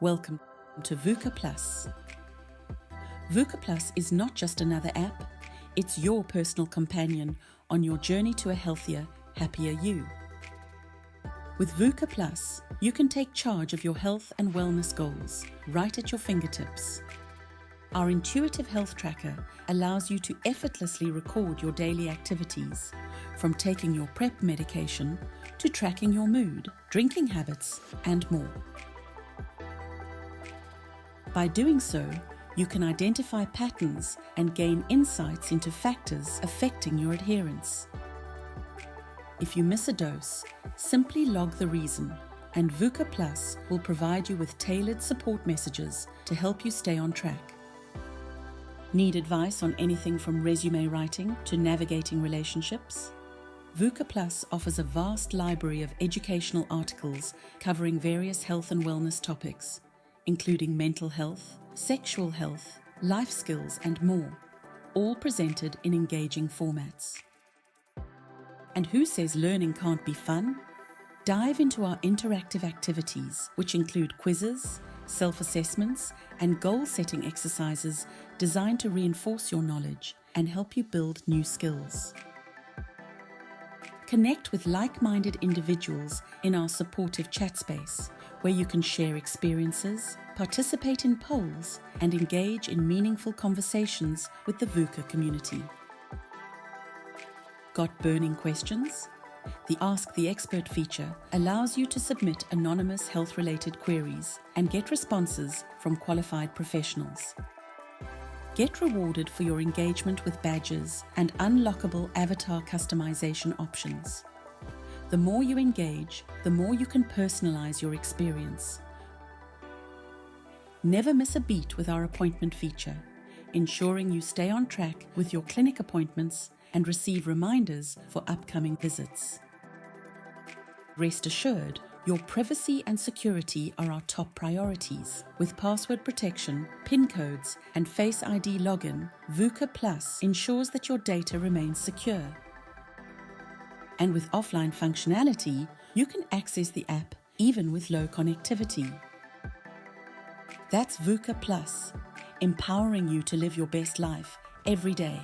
Welcome to Vuka Plus. Vuka Plus is not just another app, it's your personal companion on your journey to a healthier, happier you. With Vuka Plus, you can take charge of your health and wellness goals right at your fingertips. Our intuitive health tracker allows you to effortlessly record your daily activities, from taking your PrEP medication to tracking your mood, drinking habits, and more. By doing so, you can identify patterns and gain insights into factors affecting your adherence. If you miss a dose, simply log the reason, and Vuka Plus will provide you with tailored support messages to help you stay on track. Need advice on anything from resume writing to navigating relationships? Vuka Plus offers a vast library of educational articles covering various health and wellness topics, including mental health, sexual health, life skills, and more, all presented in engaging formats. And who says learning can't be fun? Dive into our interactive activities, which include quizzes, self-assessments, and goal-setting exercises designed to reinforce your knowledge and help you build new skills. Connect with like-minded individuals in our supportive chat space, where you can share experiences, participate in polls, and engage in meaningful conversations with the Vuka community. Got burning questions? The Ask the Expert feature allows you to submit anonymous health-related queries and get responses from qualified professionals. Get rewarded for your engagement with badges and unlockable avatar customization options. The more you engage, the more you can personalize your experience. Never miss a beat with our appointment feature, ensuring you stay on track with your clinic appointments and receive reminders for upcoming visits. Rest assured, your privacy and security are our top priorities. With password protection, PIN codes, and Face ID login, Vuka Plus ensures that your data remains secure. And with offline functionality, you can access the app even with low connectivity. That's Vuka Plus, empowering you to live your best life every day.